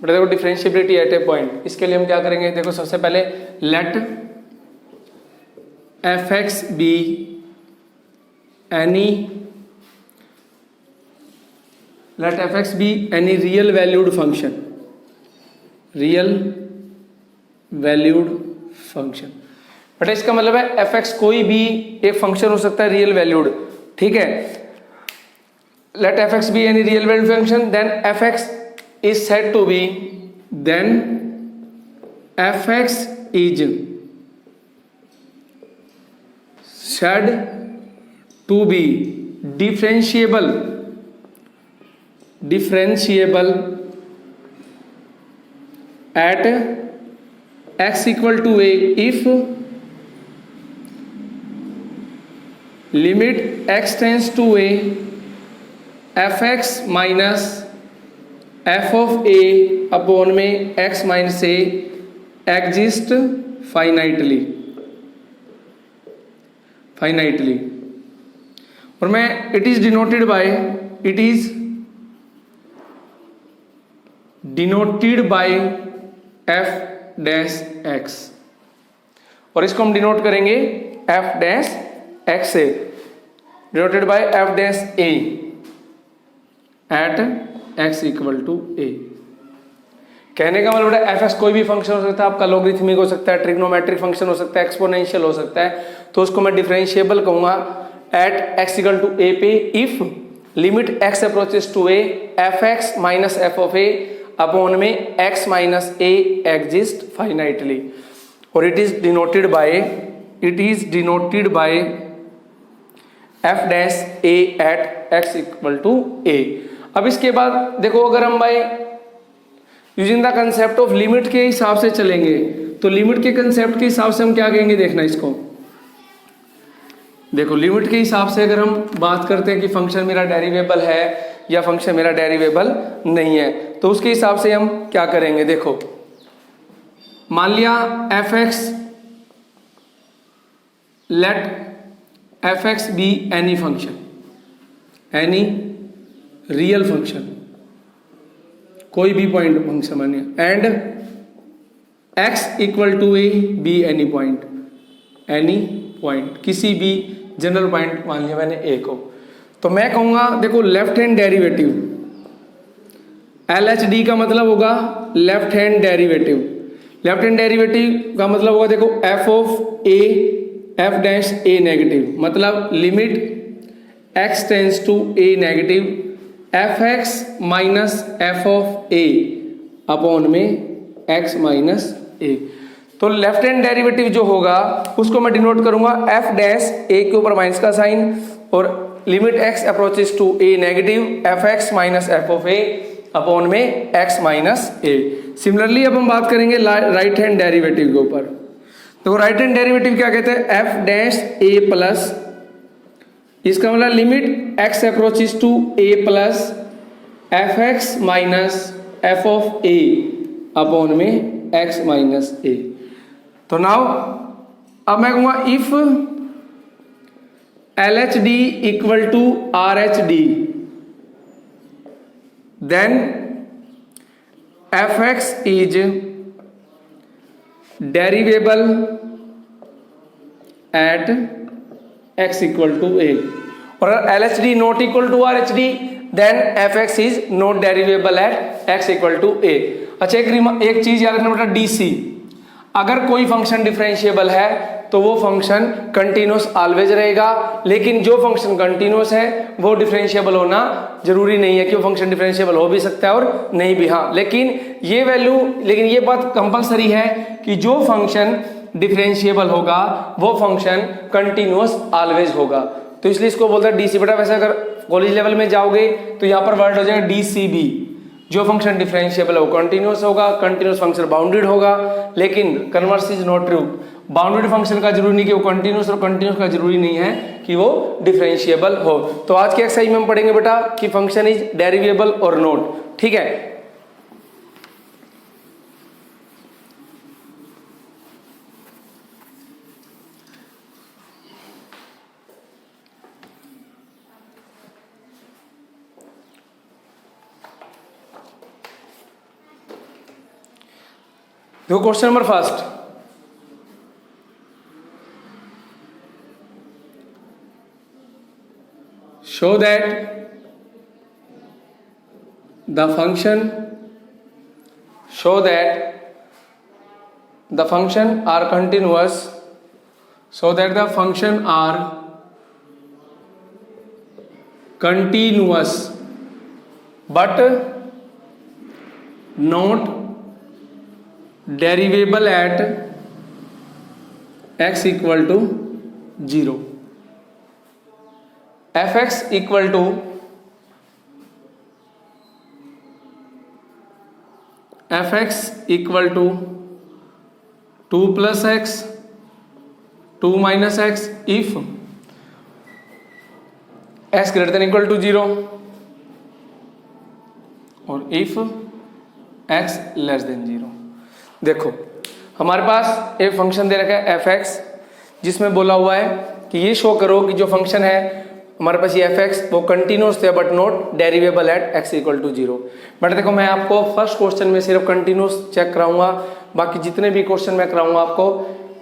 बेटा देखो differentiability eight ए point, इसके लिए हम क्या करेंगे, देखो सबसे पहले let f x be any real valued function, real valued function. बेटा इसका मतलब है एफ एक्स कोई भी एक फंक्शन हो सकता है रियल वैल्यूड, ठीक है। Let f x be any real valued function, then f x is said to be, then f x is said to be differentiable at x equal to a if limit x tends to a fx minus f of a upon में x minus a exist finitely, और मैं it is denoted by F dash X, और इसको हम denote करेंगे F dash X से, denoted by F dash A at x equal to A. कहने का मतलब एफ एक्स कोई भी फंक्शन हो सकता है, आपका लॉगरिथमिक हो सकता है, ट्रिग्नोमेट्रिक फंक्शन हो सकता है, एक्सपोनेंशियल हो सकता है, तो उसको मैं डिफरेंशिएबल कहूंगा at x equal to a पे if limit x approaches to a f x minus f of a upon में x minus a exist finitely, और it is denoted by F dash A at x equal to a. अब इसके बाद देखो अगर हम by using the concept of limit के हिसाब से चलेंगे, तो लिमिट के कंसेप्ट के हिसाब से हम क्या कहेंगे, देखना इसको, देखो लिमिट के हिसाब से अगर हम बात करते हैं कि फंक्शन मेरा डेरिवेबल है या फंक्शन मेरा डेरिवेबल नहीं है, तो उसके हिसाब से हम क्या करेंगे, देखो मान लिया f x, let f x be any function, any real function, कोई भी पॉइंट फंक्शन मानिए, and x equal to a be any point, किसी भी जनरल पॉइंट मान लिया मैंने ए को, तो मैं कहूंगा देखो लेफ्ट हैंड डेरिवेटिव LHD का मतलब होगा left hand derivative, left hand derivative का मतलब होगा देखो f of a f dash a negative, मतलब limit x tends to a negative f x minus f of a upon में एक्स माइनस ए। तो लेफ्ट हैंड डेरिवेटिव जो होगा उसको मैं डिनोट करूंगा एफ डैश ए के ऊपर माइनस का साइन, और limit x approaches to a negative f x minus f of a upon में एक्स माइनस ए। सिमिलरली अब हम बात करेंगे राइट हैंड डेरिवेटिव के ऊपर, तो राइट हैंड डेरिवेटिव क्या कहते हैं, एफ डैश ए प्लस, इसका मतलब limit x approaches to a plus f x minus f of a upon में एक्स माइनस ए। तो नाउ अब मैं कहूंगा if L H D equal to R H D, then f x is derivable at x equal to a, और L H D not equal to R H D, then f x is not derivable at x equal to a. अच्छा एक चीज याद रखना बेटा, DC अगर कोई function differentiable है तो वो फंक्शन कंटिन्यूअस ऑलवेज रहेगा, लेकिन जो फंक्शन कंटिन्यूअस है वो डिफरेंशिएबल होना जरूरी नहीं है, कि वो फंक्शन डिफरेंशिएबल हो भी सकता है और नहीं भी, हाँ लेकिन ये बात कंपलसरी है कि जो फंक्शन डिफरेंशिएबल होगा वो फंक्शन कंटिन्यूअस ऑलवेज होगा, तो इसलिए इसको बोलते हैं DC। बेटा वैसे अगर कॉलेज लेवल में जाओगे तो यहाँ पर वर्ड हो जाएगा DCB, जो फंक्शन डिफरेंशिएबल है वो कंटिन्यूअस होगा, कंटिन्यूअस फंक्शन बाउंडेड होगा, लेकिन converse is not true, bounded function का जरूरी नहीं कि वो कंटिन्यूअस, और कंटिन्यूअस का जरूरी नहीं है कि वो डिफरेंशिएबल हो। तो आज के एक्सरसाइज में हम पढ़ेंगे बेटा कि फंक्शन इज डेरिवेबल और नॉट, ठीक है। देखो question number first, show that the function are continuous, so that the function are continuous but not derivable at x equal to 0. fx equal to equal to 2 plus x 2 minus x if x greater than equal to 0 और if x less then 0। देखो हमारे पास एक function दे रखा है fx, जिसमें बोला हुआ है कि ये शो करो कि जो फंक्शन है हमारे पास ये fx वो कंटिन्यूस है but not derivable at x equal to 0। But देखो मैं आपको फर्स्ट क्वेश्चन में सिर्फ कंटिन्यूस चेक कराऊंगा, बाकी जितने भी क्वेश्चन मैं कराऊंगा आपको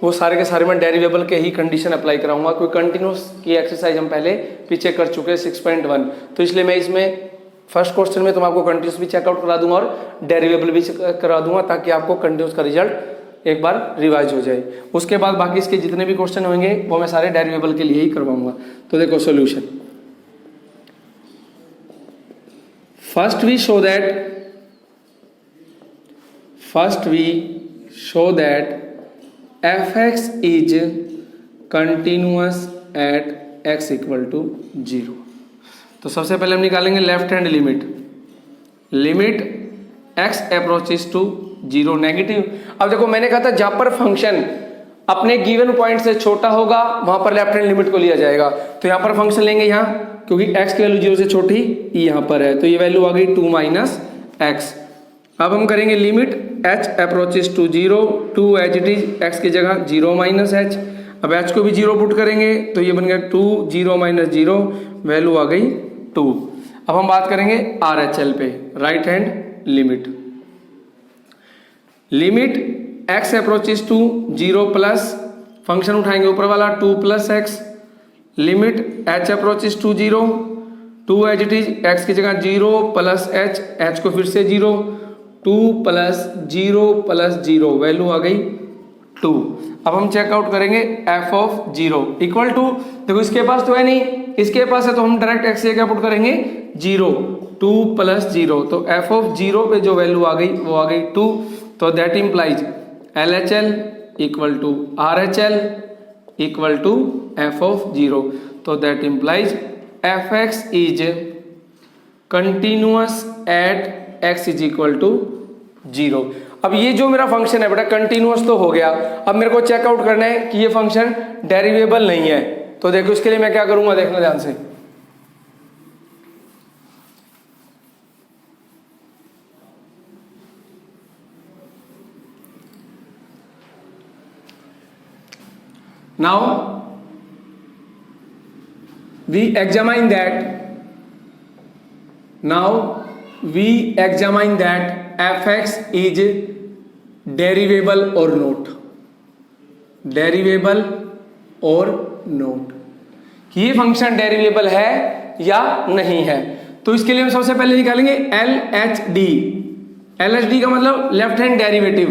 वो सारे के सारे मैं डेरिवेबल के ही कंडीशन अप्लाई कराऊंगा, क्योंकि कंटिन्यूस की एक्सरसाइज हम पहले पीछे कर चुके हैं 6.1, तो इसलिए मैं इसमें फर्स्ट क्वेश्चन में तो मैं आपको कंटिन्यूस भी चेकआउट करा दूंगा और डेरिवेबल भी करा दूंगा, ताकि आपको कंटिन्यूस का रिजल्ट एक बार रिवाइज हो जाए। उसके बाद बाकी इसके जितने भी क्वेश्चन होंगे वो मैं सारे डेरिवेबल के लिए ही करवाऊंगा। तो देखो solution, first we show that fx is continuous at x equal to 0। तो सबसे पहले हम निकालेंगे left hand limit x approaches to 0 negative. अब देखो मैंने कहा था जहां पर फंक्शन अपने गिवन पॉइंट से छोटा होगा वहां पर लेफ्ट हैंड लिमिट को लिया जाएगा, तो यहां पर फंक्शन लेंगे यहाँ, क्योंकि x की वैल्यू 0 से छोटी यहाँ पर है, तो ये वैल्यू आ गई 2 माइनस एक्स। अब हम करेंगे limit h approaches to 0 2 as it is x की जगह 0 माइनस h। अब h को भी 0 पुट करेंगे तो ये बन गया 2 0 माइनस 0, वैल्यू आ गई 2। अब हम बात करेंगे RHL पे, right hand limit x approaches to 0 plus function उठाएंगे ऊपर वाला 2 plus x, limit h approaches to 0 2 as it is x की जगह 0 प्लस h को फिर से 0 2 प्लस 0 वैल्यू आ गई 2। अब हम चेकआउट करेंगे f ऑफ 0 इक्वल टू, देखो इसके पास तो है नहीं, इसके पास है तो हम डायरेक्ट x से क्या पुट करेंगे 0 2 प्लस 0, तो f ऑफ 0 पे जो वैल्यू आ गई वो आ गई 2। तो that implies LHL equal to RHL equal to f of 0। तो that implies fx is continuous at x is equal to 0। अब ये जो मेरा फंक्शन है बेटा कंटिन्यूअस तो हो गया, अब मेरे को चेकआउट करना है कि ये फंक्शन डेरिवेबल नहीं है। तो देखो इसके लिए मैं क्या करूंगा, देखना ध्यान से। Now we examine that fx is derivable or not, कि ये फंक्शन डेरिवेबल है या नहीं है। तो इसके लिए हम सबसे पहले निकालेंगे LHD का मतलब लेफ्ट हैंड डेरिवेटिव।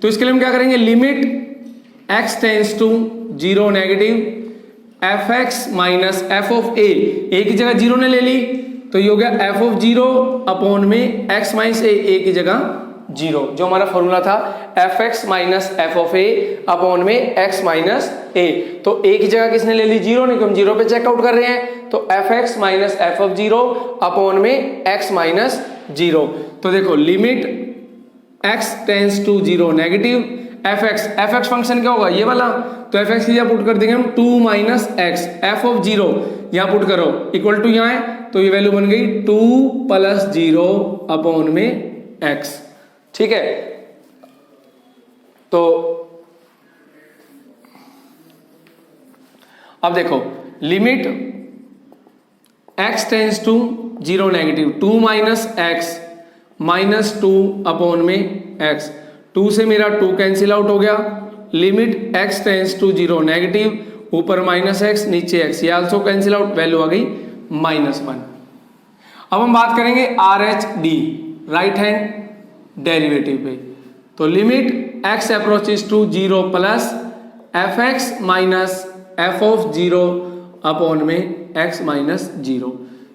तो इसके लिए हम क्या करेंगे, limit x tends to 0 negative fx minus f of a की जगह 0 ने ले ली तो ये हो गया f ऑफ 0 अपॉन में x माइनस a की जगह 0, जो हमारा फॉर्मूला था fx minus f of a upon में x माइनस a। तो a की जगह किसने ले ली 0 ने, क्योंकि हम 0 पे चेकआउट कर रहे हैं, तो fx minus f of 0 upon में x माइनस 0। तो देखो limit x tends to 0 negative fx function क्या होगा ये वाला, तो fx की जगह पुट कर देंगे हम 2 माइनस एक्स, f ऑफ 0 यहाँ पुट करो इक्वल टू यहाँ है, तो ये वैल्यू बन गई 2 प्लस 0 अपॉन में x। ठीक है, तो अब देखो limit x tends to 0 negative 2 minus x minus 2 upon में x, 2 से मेरा 2 कैंसिल आउट हो गया, limit x tends to 0 negative, ऊपर माइनस एक्स नीचे x, ये आल्सो कैंसिल आउट, वैल्यू आ गई -1। अब हम बात करेंगे R H D right hand derivative पे। तो limit x approaches to 0 plus f x minus f of 0 upon में x माइनस 0।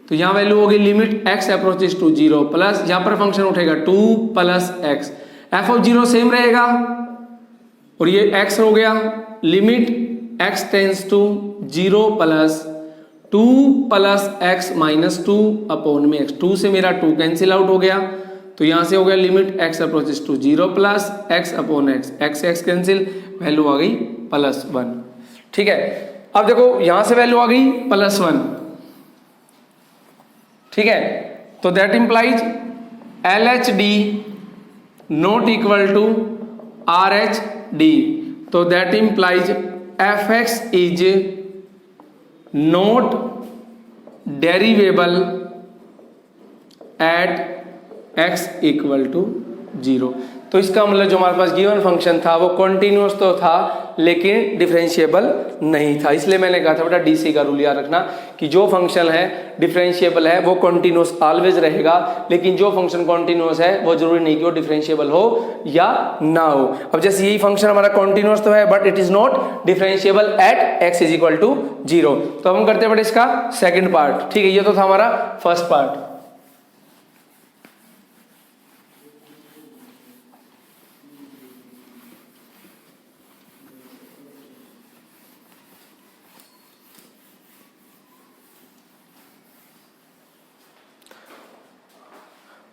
तो यहाँ वैल्यू होगी limit x approaches to 0 plus, यहाँ पर फंक्शन उठेगा 2 plus x, F of 0 same रहेगा और ये x हो गया, limit x tends to 0 plus 2 plus x minus 2 upon में x, 2 से मेरा 2 कैंसिल आउट हो गया, तो यहां से हो गया limit x approaches to 0 plus x upon x, x cancel, value आ गई +1। ठीक है, अब देखो यहां से वैल्यू आ गई +1। ठीक है, तो that implies L H D not equal to R H D, तो that implies f x is not derivable at x equal to 0। तो इसका मतलब जो हमारे पास गिवन फंक्शन था वो कॉन्टिन्यूअस तो था लेकिन डिफरेंशिएबल नहीं था, इसलिए मैंने कहा था बेटा डीसी का रूल याद रखना कि जो फंक्शन है डिफरेंशिएबल है वो कॉन्टिन्यूअस ऑलवेज रहेगा, लेकिन जो फंक्शन कॉन्टिन्यूअस है वो जरूरी नहीं कि वो डिफरेंशिएबल हो या ना हो। अब जैसे यही फंक्शन हमारा कॉन्टिन्यूअस तो है but it is not differentiable at x is equal to 0। तो अब हम करते हैं बेटा इसका सेकेंड पार्ट। ठीक है, ये तो था हमारा फर्स्ट पार्ट।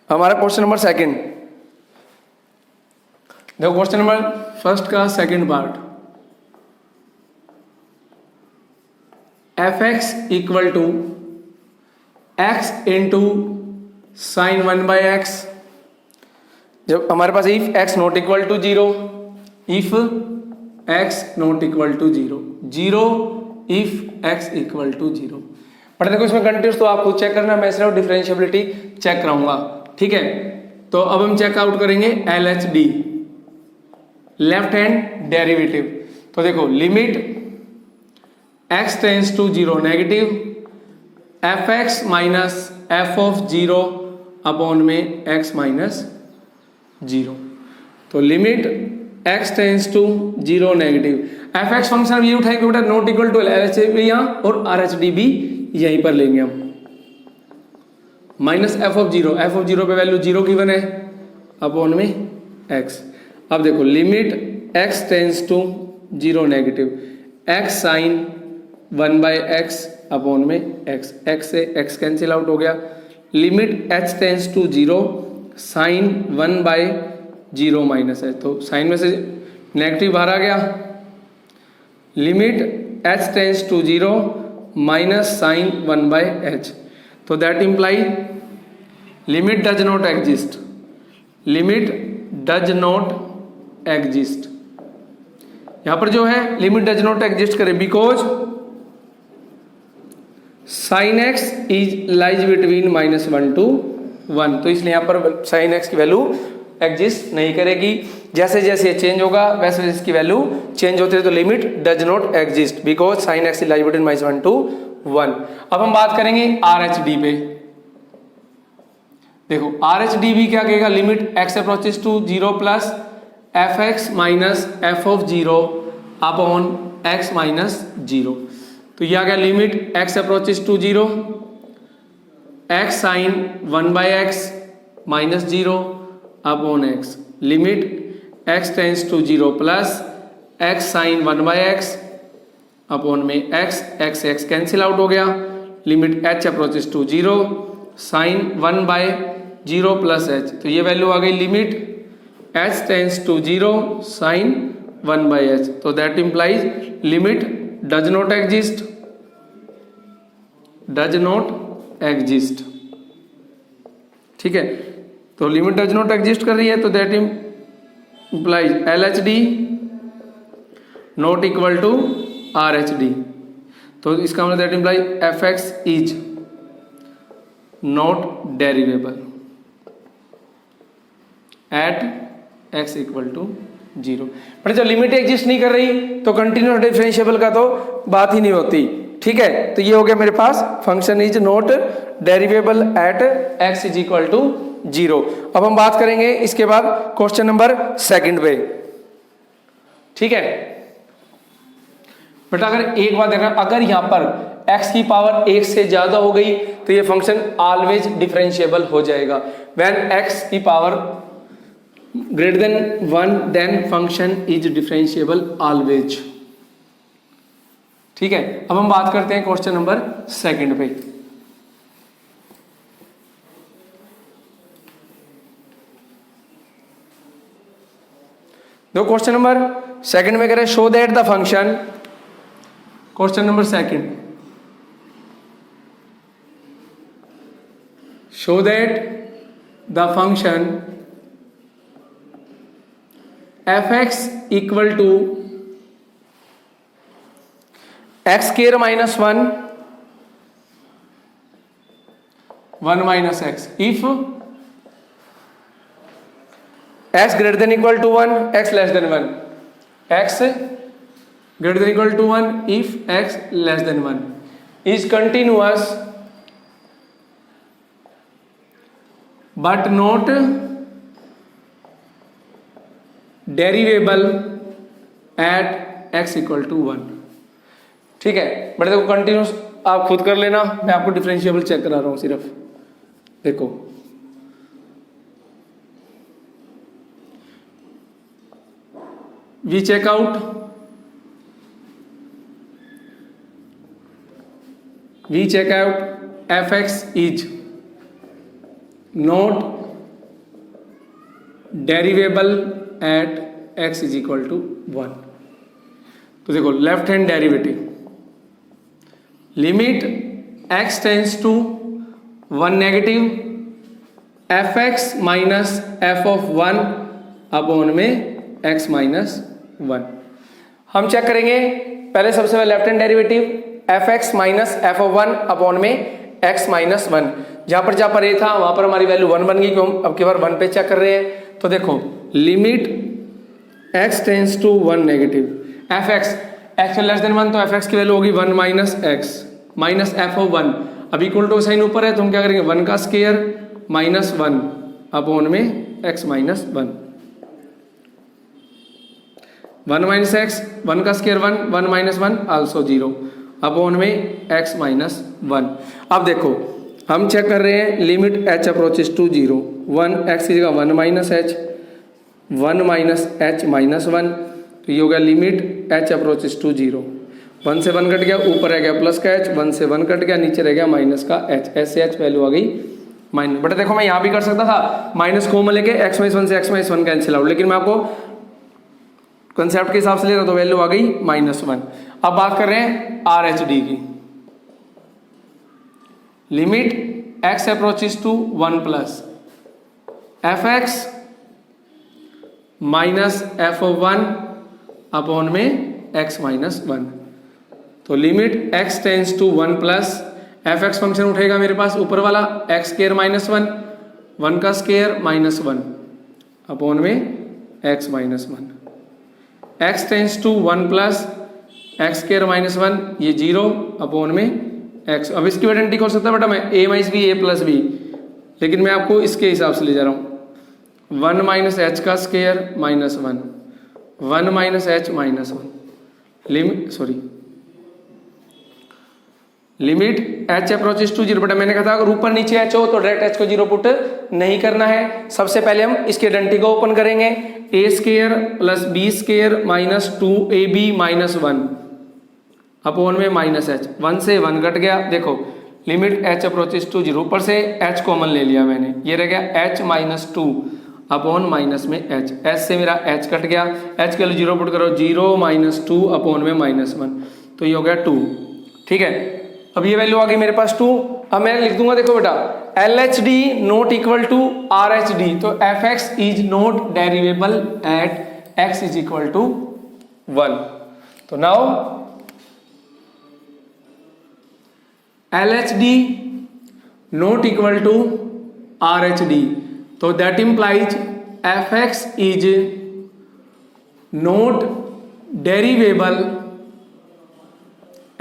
हमारा क्वेश्चन नंबर सेकंड, देखो क्वेश्चन नंबर फर्स्ट का second part, f x equal to x into sine 1/x। जब हमारे पास if x not equal to 0, if x not equal to 0, 0 if x equal to 0। But देखो इसमें continuous तो आप खुद चेक करना, मैं सिर्फ डिफरेंशिएबिलिटी चेक कराऊंगा। ठीक है, तो अब हम चेकआउट करेंगे L H D left hand derivative. तो देखो limit x tends to 0 negative, f x minus f of 0 upon में x माइनस 0। तो limit x tends to 0 negative, f x function ये उठाएंगे बेटा not equal to L H D यहाँ, और are H D भी यहीं पर लेंगे हम, minus f of 0, f of 0 पे वैल्यू 0 गिवन है अपॉन में x। अब देखो limit x tends to 0 negative, x sine 1/x upon में x, x से x कैंसिल आउट हो गया, limit h tends to 0 sine 1/0 minus है, तो साइन में से नेगेटिव बाहर आ गया, limit h tends to 0 minus sine 1/h। तो that imply limit does not exist, limit does not exist, यहां पर जो है लिमिट डज नॉट एग्जिस्ट करे because sine x is lies between -1 to 1, तो इसलिए यहां पर साइन एक्स की वैल्यू एग्जिस्ट नहीं करेगी। जैसे जैसे चेंज होगा वैसे वैसे इसकी वैल्यू चेंज होती है, तो limit does not exist because sine x is lies between -1 to 1। अब हम बात करेंगे आर एच डी पे। देखो आर एच डी भी क्या कहेगा, limit x approaches to 0 plus f x minus f of 0 upon x minus 0। तो यह आ गया limit x approaches to 0, x sine 1/x minus 0 upon x, limit x tends to 0 plus x sine 1/x upon में x, x cancel out हो गया, limit h approaches to 0 sine 1/0 plus h। तो ये value आ गई limit h tends to 0 sine 1/h। तो that implies limit does not exist, does not exist. ठीक है, तो लिमिट डज नॉट एग्जिस्ट कर रही है, तो that implies L H D not equal to R H D. तो इसका मतलब that implies f x is not derivable at x equal to 0। पर जब लिमिट एग्जिस्ट नहीं कर रही तो कंटिन्यूअस डिफरेंशिएबल का तो बात ही नहीं होती। ठीक है, तो ये हो गया मेरे पास function is not derivable at x is equal to 0। अब हम बात करेंगे इसके बाद क्वेश्चन नंबर 2 पे। ठीक है बेटा, अगर एक बात देखना, अगर यहां पर x की पावर 1 से ज्यादा हो गई तो ये फंक्शन ऑलवेज डिफरेंशिएबल हो जाएगा। व्हेन x की power greater than 1 then function is differentiable always. ठीक है, अब हम बात करते हैं क्वेश्चन नंबर 2 पे। दो क्वेश्चन नंबर 2 में कह रहे show that the function, question number 2, show that the function fx equal to x square minus 1 minus x if x greater than equal to 1 x less than 1, x greater than equal to 1 if x less than 1 is continuous but not derivable at x equal to 1। ठीक है, but देखो continuous आप खुद कर लेना, मैं आपको differentiable check करा रहा हूं सिर्फ। देखो we check out fx is not derivable at x is equal to 1। तो देखो left hand derivative limit x tends to 1 negative fx minus f of 1 upon में x माइनस 1। हम चेक करेंगे पहले सबसे पहले left hand derivative fx minus f of 1 upon में x minus 1। जहां पर a था वहां पर हमारी वैल्यू 1 बन गई, क्यों अब की बार 1 पे चेक कर रहे हैं। तो देखो limit x tends to 1 negative fx x less than 1 तो fx की वैल्यू होगी 1 minus x minus f of 1। अब इक्वल टू साइन ऊपर है तो हम क्या करेंगे 1 का स्क्वायर माइनस 1 अपॉन में x माइनस 1। 1 माइनस x 1 का स्क्वायर 1 1 माइनस 1 आल्सो 0 अपॉन में x माइनस 1। अब देखो हम चेक कर रहे हैं limit h approaches to 0 1 x की जगह 1 minus h 1 minus h minus 1। तो ये हो गया लिमिट h अप्रोचेस टू 0। 1 से 1 कट गया, ऊपर रह गया प्लस का h, 1 से 1 कट गया, नीचे रह गया माइनस का h। ऐसे h वैल्यू आ गई माइनस। बट देखो मैं यहाँ भी कर सकता था माइनस कॉमन लेके x माइनस 1 से x माइनस 1 कैंसिल आउट, लेकिन मैं आपको कंसेप्ट के हिसाब से ले रहा हूँ तो वैल्यू आ गई माइनस 1। अब बात कर रहे हैं RHD की। Limit x approaches to 1 plus fx minus f of 1 upon में x माइनस 1। तो limit x tends to 1 plus fx function उठेगा मेरे पास ऊपर वाला x स्क्वायर माइनस 1 1 का स्क्वायर माइनस 1 अपॉन में x minus 1। x tends to 1 plus x square minus 1 ये 0 upon में x। अब इसकी आइडेंटिटी हो सकता है बेटा मैं a minus b a plus b, लेकिन मैं आपको इसके हिसाब से ले जा रहा हूँ 1 माइनस h का square minus 1 minus h minus 1 limit h approaches to 0। बेटा मैंने कहा था अगर ऊपर नीचे h हो तो डायरेक्ट h को 0 पुट नहीं करना है। सबसे पहले हम इसकी आइडेंटिटी को ओपन करेंगे a square plus b square minus 2ab minus 1 upon में माइनस h। 1 से 1 कट गया, देखो लिमिट h अप्रोचेस टू 0, ऊपर से h कॉमन ले लिया मैंने, ये रह गया h माइनस 2 अपॉन माइनस में h। h से मेरा h कट गया, h के लिए 0 पुट करो 0 माइनस 2 अपॉन में माइनस 1, तो ये हो गया 2। ठीक है, अब ये वैल्यू आ गई मेरे पास 2। अब मैं लिख दूंगा देखो बेटा LHD not equal to RHD, तो fx is not derivable at x is equal to 1। तो now LHD not equal to RHD, तो that implies f x is not derivable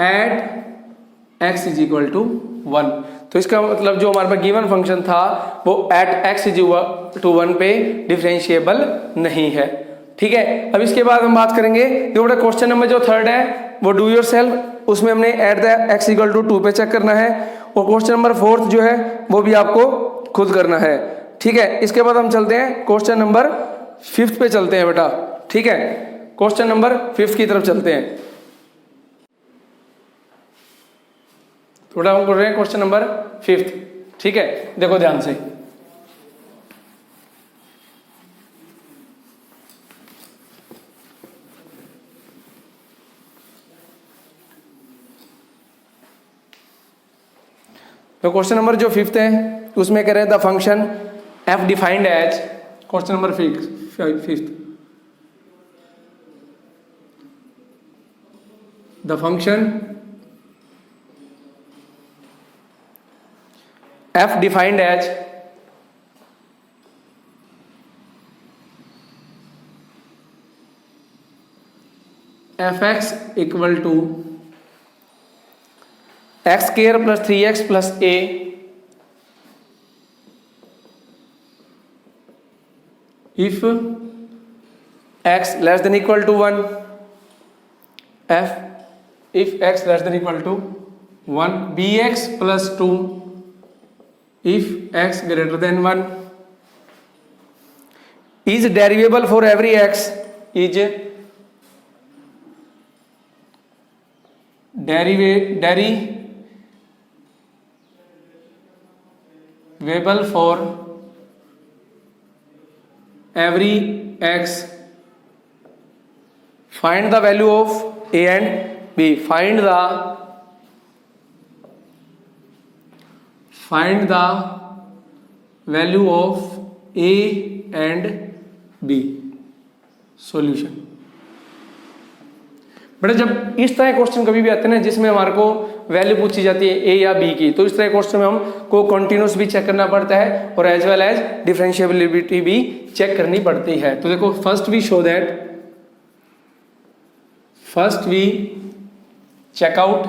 at x is equal to 1। तो इसका मतलब जो हमारे पास given function था वो एट एक्स इज टू 1 पे डिफरेंशिएबल नहीं है। ठीक है, अब इसके बाद हम बात करेंगे जो बड़ा क्वेश्चन नंबर जो थर्ड है वो डू योर सेल्फ, उसमें हमने at the x equal to 2 पे चेक करना है, और क्वेश्चन नंबर फोर्थ जो है वो भी आपको खुद करना है। ठीक है, इसके बाद हम चलते हैं क्वेश्चन नंबर 5 पे चलते हैं बेटा। ठीक है, क्वेश्चन नंबर 5 की तरफ चलते हैं। थोड़ा हम कर रहे हैं क्वेश्चन नंबर 5। ठीक है, देखो ध्यान से। तो क्वेश्चन नंबर जो 5 है उसमें कह रहे हैं the function f defined as, question number 5, the function f defined as f x equal to x square plus 3x plus a if x less than equal to 1, if x less than equal to 1, bx plus 2 if x greater than 1 is derivable for every x, is derivable for every x, find the value of a and b, find the value of a and b, solution. बेटा जब इस तरह question कभी भी आते हैं ना जिसमें हमारे को वैल्यू पूछी जाती है ए या बी की, तो इस तरह क्वेश्चन में हमको कंटिन्यूस भी चेक करना पड़ता है और एज वेल एज डिफरेंशिएबिलिटी भी चेक करनी पड़ती है। तो देखो first we check out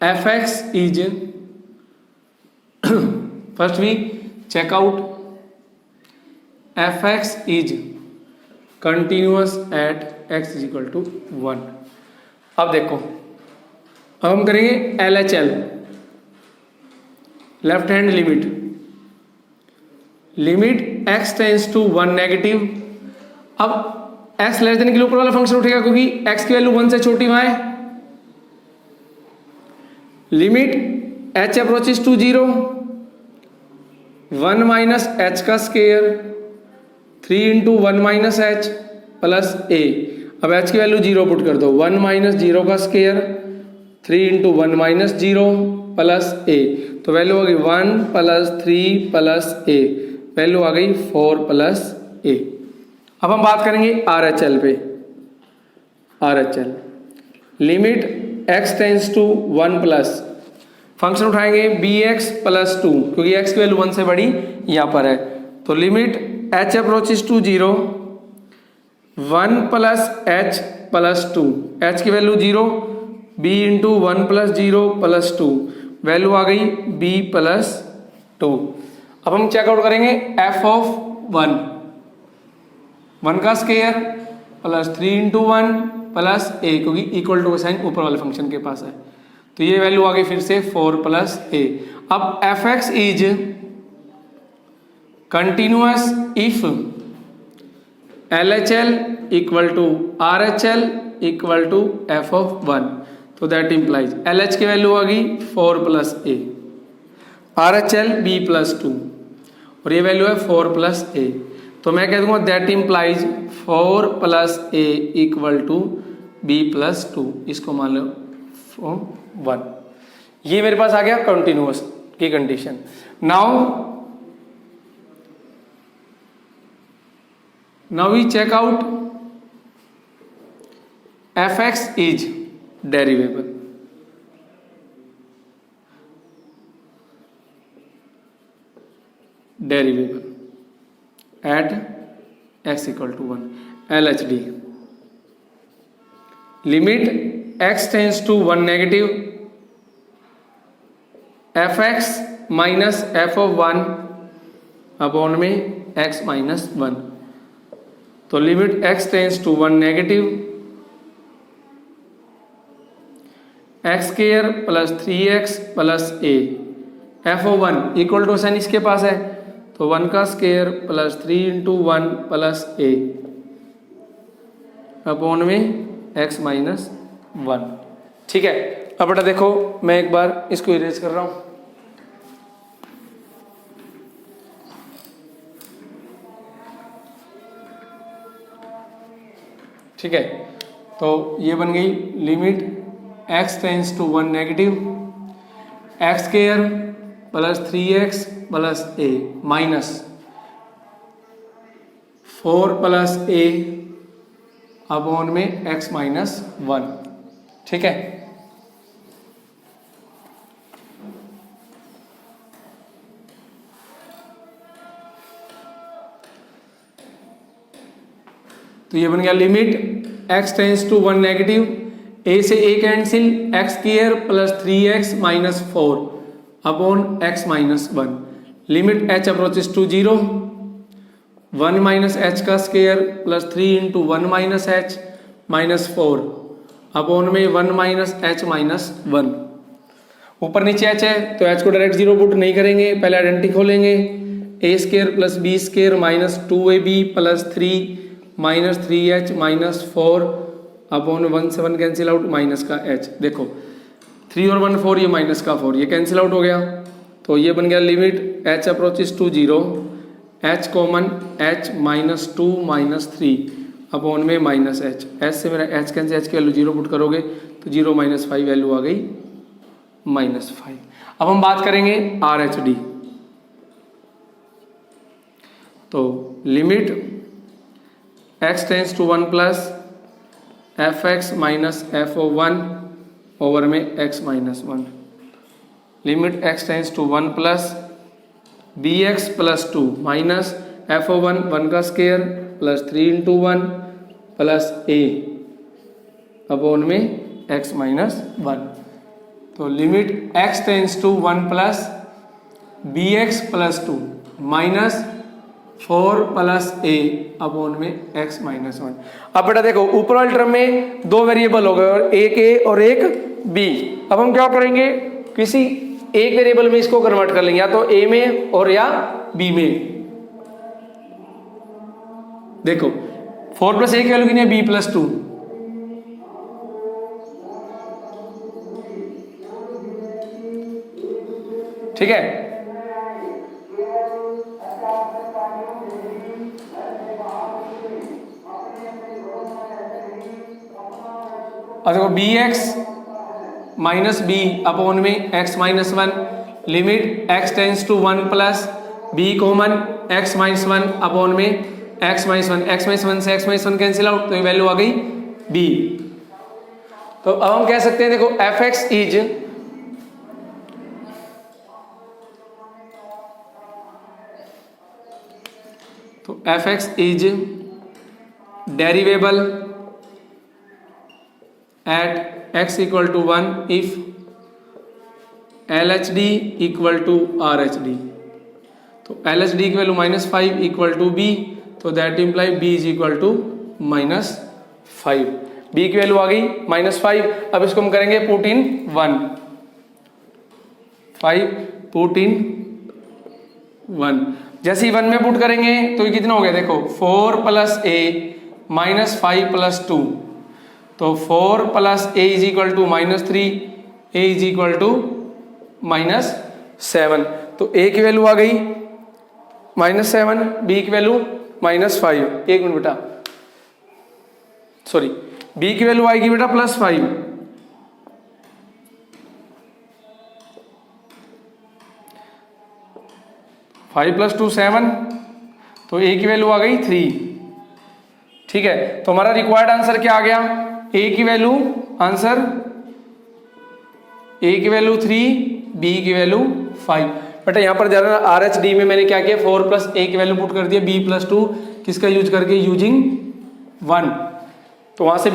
f x is continuous at x is equal to 1। अब देखो, अब हम करेंगे LHL, left hand limit x tends to 1 negative. अब x लेस देन के लिए ऊपर वाला फंक्शन उठेगा क्योंकि x की वैल्यू 1 से छोटी वहां है। Limit h approaches to 0, 1 minus h का square 3 into 1 minus h plus a. अब h की वैल्यू 0 पुट कर दो, 1 माइनस 0 का स्क्वायर 3 इंटू 1 माइनस 0 प्लस ए, तो वैल्यू आ गई 1 प्लस 3 प्लस ए, वैल्यू आ गई 4 प्लस ए। अब हम बात करेंगे RHL पे। RHL limit x tends to 1 plus function उठाएंगे bx प्लस 2 क्योंकि x की वैल्यू 1 से बड़ी यहाँ पर है, तो limit h approaches to 0, 1 plus h plus 2, h की value 0, b into 1 plus 0 plus 2, value आ गई b प्लस 2। अब हम चेकआउट करेंगे f ऑफ 1 का square plus 3 into 1 plus a, क्योंकि इक्वल टू का साइन ऊपर वाले फंक्शन के पास है, तो ये वैल्यू आ गई फिर से 4 प्लस a। अब f x is continuous if LHL equal to RHL equal to f of 1, तो दैट इम्प्लाइज LH की वैल्यू आ गई 4 plus a, RHL b plus 2 और ये वैल्यू है 4 प्लस a, तो मैं कह दूंगा that implies 4 plus a equal to b plus 2, इसको मान लो फॉर्म 1। ये मेरे पास आ गया कंटिन्यूअस की condition. Now we check out fx is derivable. Derivable at x equal to 1 LHD limit x tends to 1 negative fx minus f of 1 upon में x minus 1। तो limit x tends to 1 negative x square plus 3x plus a f of 1 equal to sine इसके पास है तो 1 का square plus 3 into 1 plus a upon में x minus 1। ठीक है, अब बेटा देखो मैं एक बार इसको इरेज कर रहा हूं। ठीक है, तो ये बन गई limit x tends to 1 negative x square plus 3x plus a minus 4 plus a upon में x माइनस 1। ठीक है, तो ये बन गया limit x tends to 1 negative a से a cancel x square plus 3x minus 4 upon x minus 1। Limit h approaches to 0 1 minus h का square plus 3 into 1 minus h minus 4 upon में 1 minus h minus 1। ऊपर नीचे h है तो h को direct 0 put नहीं करेंगे, पहले आइडेंटिटी खोलेंगे a square plus b square minus 2ab plus 3 minus 3h minus 4 upon 1 से 1 कैंसिल आउट माइनस का h। देखो 3 और 1 4, ये माइनस का 4, ये कैंसिल आउट हो गया तो ये बन गया limit h approaches to 0 h common h minus 2 minus 3 upon में माइनस h। h से मेरा h कैंसिल, h की वैल्यू 0 पुट करोगे तो 0 माइनस 5 वैल्यू आ गई माइनस 5। अब हम बात करेंगे RHD। तो limit x tends to 1 plus fx minus f of 1 over में x minus 1। Limit x tends to 1 plus bx plus 2 minus f of 1 का square plus 3 into 1 plus a upon में x माइनस 1। तो limit x tends to 1 plus bx plus 2 minus 4 plus a upon में x minus 1। अब बेटा देखो ऊपर वाले term में दो वेरिएबल हो गए, एक a और एक b। अब हम क्या करेंगे, किसी एक वेरिएबल में इसको कन्वर्ट कर लेंगे, या तो a में और या b में। देखो 4 प्लस a की वैल्यू कितनी है, b प्लस 2। ठीक है, और देखो b x minus b upon में x minus 1। Limit x tends to 1 plus b common x minus 1 upon में एक्स माइनस 1। एक्स माइनस 1 से एक्स माइनस 1 कैंसिल आउट तो ये वैल्यू आ गई बी। तो अब हम कह सकते हैं देखो एफ एक्स इज तो f x is derivable at x equal to 1 if LHD equal to RHD। तो LHD की वैल्यू -5 इक्वल टू B, तो that imply B is equal to -5। B की वैल्यू आ गई -5। अब इसको हम करेंगे पुट इन 1, 5 पुट इन 1। जैसे ही 1 में पुट करेंगे तो ये कितना हो गया, देखो 4 प्लस a -5 प्लस 2, तो 4 plus a is equal to -3, a is equal to -7। तो a की वैल्यू आ गई -7, b की वैल्यू -5। एक मिनट बेटा, सॉरी, b की वैल्यू आएगी बेटा +5। फाइव प्लस 2 7, तो a की वैल्यू आ गई 3। ठीक है, तो हमारा रिक्वायर्ड आंसर क्या आ गया, a की वैल्यू आंसर a की वैल्यू 3, b की वैल्यू 5। बट यहाँ पर ध्यान आर एच डी में मैंने क्या किया, 4 प्लस ए की वैल्यू पुट कर दिया, बी प्लस 2 किसका यूज करके, यूजिंग 1। तो वहां से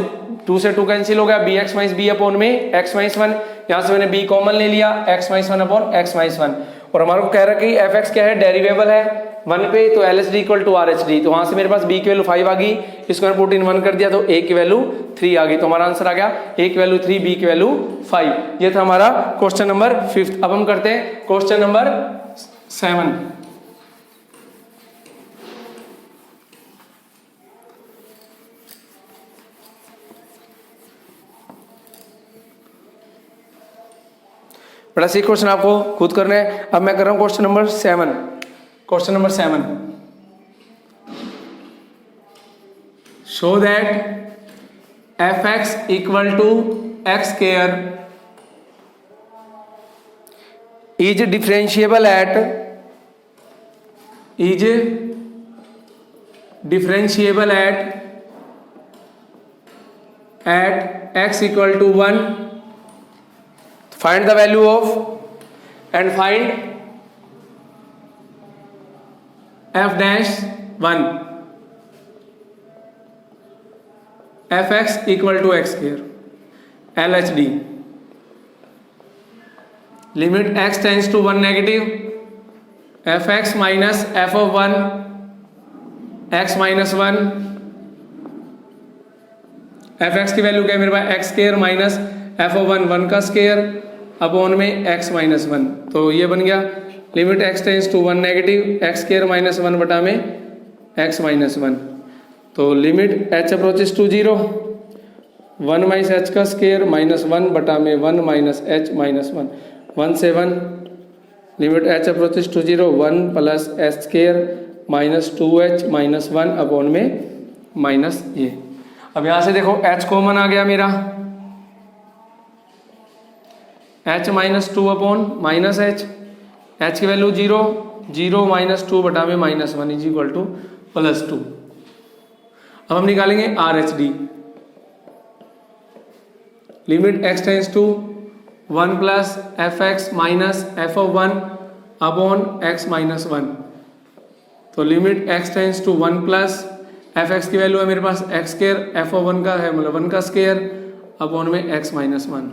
2 से 2 कैंसिल हो गया, b x minus b upon में एक्स माइनस 1, यहाँ से मैंने बी कॉमन ले लिया, x minus 1 upon x minus 1। और हमारे को कह रहा है कि एफ एक्स क्या है, डेरिवेबल है 1 पे, तो L H D equal to R H D. तो वहां से मेरे पास बी की वैल्यू 5 आ गई, इसको मैंने पुट इन 1 कर दिया तो ए की वैल्यू 3 आ गई। तो हमारा आंसर आ गया ए की वैल्यू 3, बी की वैल्यू 5। ये था हमारा क्वेश्चन नंबर 5। अब हम करते हैं क्वेश्चन नंबर 7। बड़ा सी क्वेश्चन आपको खुद करना है। अब मैं कर रहा हूं question number 7। Question number 7, show that f x equal to x square is differentiable at x equal to 1। Find the value of and find f dash 1 fx equal to x square LHD limit x tends to 1 negative fx minus f of 1 x minus 1 fx की value क्या है मेरे पास, x square minus f of 1 का square upon में x minus 1। तो ये बन गया limit x tends to 1 negative x square minus 1 बटा में x माइनस 1। तो limit h approaches to 0 1 minus h का स्क्वायर माइनस 1 बटा में 1 माइनस h माइनस 1 1 से 1 limit h approaches to 0 1 plus h square minus 2h minus 1 upon में minus ये। अब यहाँ से देखो h कॉमन आ गया मेरा, h minus 2 upon minus h, h की वैल्यू 0 0 माइनस 2 बटा में minus 1 is equal to plus 2। अब हम निकालेंगे R H D, limit x tends to 1 plus f x minus f of 1 upon x minus 1। तो limit x tends to 1 plus f x की value है मेरे पास x स्क्वायर, एफ ऑफ 1 का है मतलब 1 का स्क्वायर अपॉन में x माइनस 1।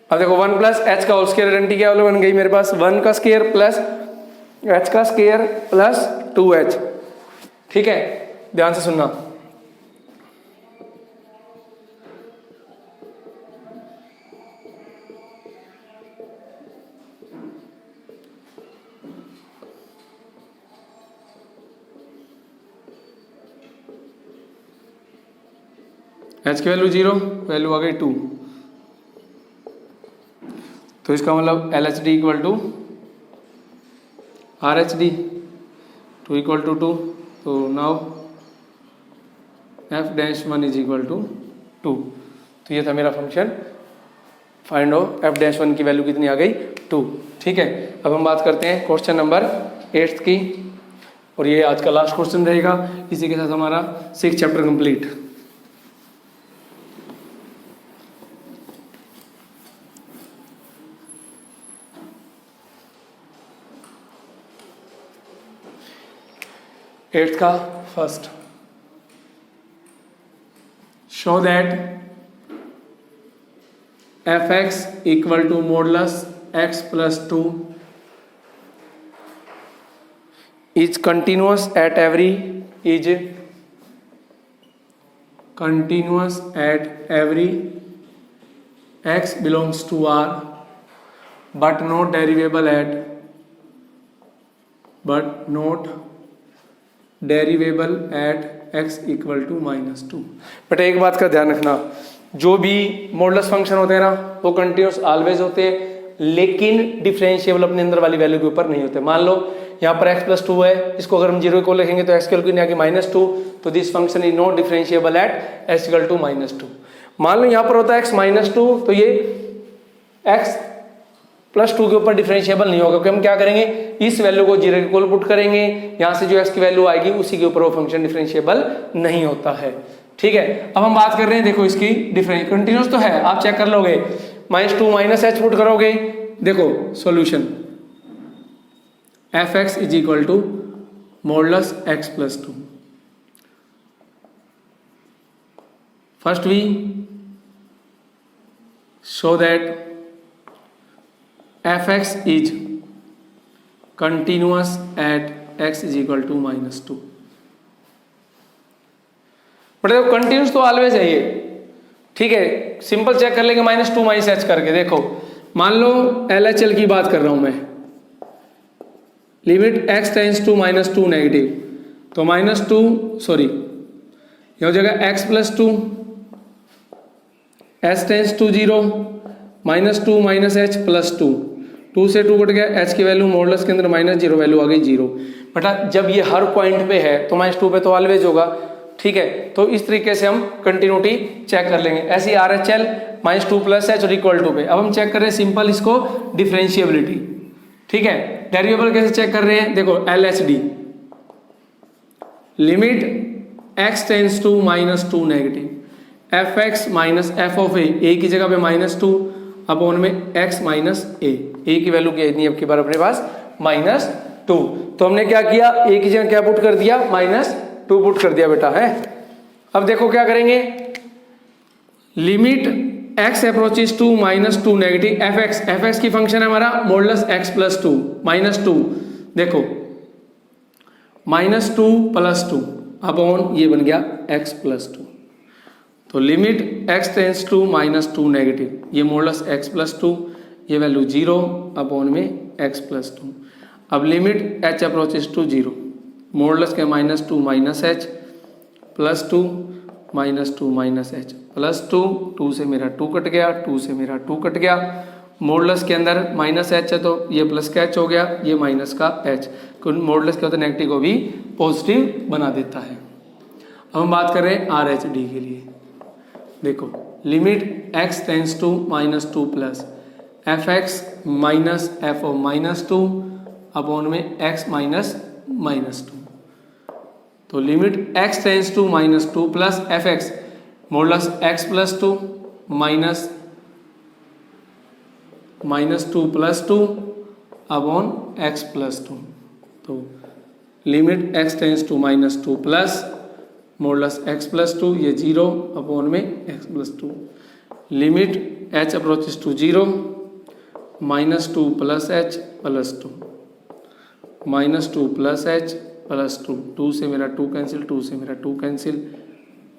अब देखो 1 प्लस एच का होल स्क्वायर आइडेंटिटी क्या बन गई मेरे पास, 1 का स्क्वायर प्लस एच का स्क्वायर प्लस 2h। ठीक है, ध्यान से सुनना। एच की वैल्यू 0, वैल्यू आ गई 2। तो इसका मतलब L H D equal to R H D 2 equal to 2। तो now f dash 1 is equal to 2। तो ये था मेरा function, find out f dash 1 की वैल्यू कितनी आ गई, 2। ठीक है, अब हम बात करते हैं क्वेश्चन नंबर 8 की, और ये आज का लास्ट क्वेश्चन रहेगा। इसी के साथ हमारा 6 चैप्टर कंप्लीट। एट्थ का first, show that f x equal to modulus x plus 2 is continuous at every x belongs to R but not derivable at x equal to -2। But एक बात का ध्यान रखना, जो भी मॉडुलस फंक्शन होते हैं ना वो कंटिन्यूस ऑलवेज होते हैं, लेकिन डिफरेंशिएबल अपने अंदर वाली वैल्यू के ऊपर नहीं होते। मान लो यहाँ पर x प्लस 2 है, इसको अगर हम 0 को लिखेंगे तो x की वैल्यू आगे -2, तो this function is not differentiable at x equal to -2। मान लो यहाँ पर होता है x -2, तो ये x +2 के ऊपर डिफरेंशिएबल नहीं होगा, क्योंकि हम क्या करेंगे, इस वैल्यू को 0 के इक्वल पुट करेंगे, यहाँ से जो x की वैल्यू आएगी उसी के ऊपर वो फंक्शन डिफरेंशिएबल नहीं होता है। ठीक है, अब हम बात कर रहे हैं, देखो इसकी डिफरेंस कंटिन्यूस तो है, आप चेक कर लोगे, -2 -h पुट करोगे, देखो solution f(x) = modulus x + 2। First we show that f(x) is continuous at x = -2। But देखो कंटिन्यूस तो ऑलवेज है ये, ठीक है, सिंपल चेक कर लेंगे -2 -h करके। देखो मान लो LHL की बात कर रहा हूं मैं, limit x tends to -2 negative, तो ये हो जाएगा x + 2, h tends to 0, -2 -h + 2, 2 से 2 कट गया, h की वैल्यू मॉडुलस के अंदर -0 वैल्यू आ गई 0। बेटा जब ये हर पॉइंट पे है तो -2 पे तो ऑलवेज होगा, ठीक है, तो इस तरीके से हम कंटिन्यूटी चेक कर लेंगे। ऐसी RHL -2 + h = पे। अब हम चेक कर रहे हैं सिंपल इसको डिफरेंशिएबिलिटी, ठीक है, डेरिवेबल कैसे चेक कर रहे हैं, देखो LHD, limit x tends to -2 negative, f(x) - f(a) की जगह पे -2 अपॉन में x - a की वैल्यू क्या इतनी अब की बार अपने पास -2, तो हमने क्या किया, a की जगह क्या पुट कर दिया, -2 पुट कर दिया बेटा है। अब देखो क्या करेंगे, limit x approaches to -2 negative, f(x) की फंक्शन है हमारा मॉडुलस x + 2, -2, देखो -2 + 2 अपॉन ये बन गया x + 2, तो limit x tends to -2 negative, ये मॉडुलस x + 2, ये वैल्यू 0 अपॉन में x + 2। अब limit h approaches to 0, modulus के -2 -h + 2 -2 -h + 2, 2 से मेरा 2 कट गया, 2 से मेरा 2 कट गया, मॉडुलस के अंदर -h है तो ये प्लस का h हो गया, ये माइनस का h, मॉडुलस क्या होता है, नेगेटिव को भी पॉजिटिव बना देता है। अब हम बात कर रहे हैं RHD के लिए, देखो limit x tends to -2 plus f(x) - f(-2) upon में x -2, तो limit x tends to -2 plus f(x) modulus x + 2 -2 + 2 upon x + 2, तो limit x tends to -2 plus modulus x + 2, ये 0 अपॉन में x + 2, limit h approaches to 0, -2 + h + 2, -2 + h + 2, 2 से मेरा 2 cancel, 2 से मेरा 2 cancel,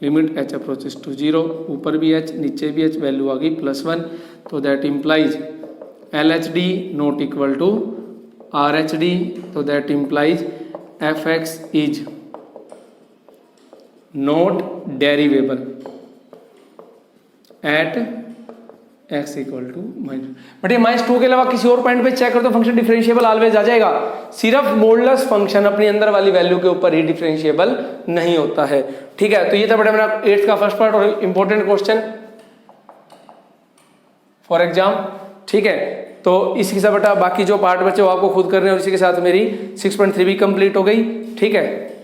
limit h approaches to 0, ऊपर भी h नीचे भी h, वैल्यू आ गई +1, तो that implies LHD not equal to RHD, तो that implies f(x) is not derivable at x = but ये -2 के अलावा किसी और पॉइंट पे चेक कर तो फंक्शन डिफरेंशिएबल ऑलवेज आ जाएगा, सिर्फ मॉडुलस फंक्शन अपने अंदर वाली वैल्यू के ऊपर ही डिफरेंशिएबल नहीं होता है, ठीक है। तो ये था बेटा मेरा 8th का फर्स्ट पार्ट और इंपॉर्टेंट क्वेश्चन फॉर एग्जाम, ठीक है। तो इसी के साथ बेटा बाकी जो पार्ट बचे वो आपको खुद करने हैं, और इसी के साथ मेरी 6.3 भी कंप्लीट हो गई, ठीक है।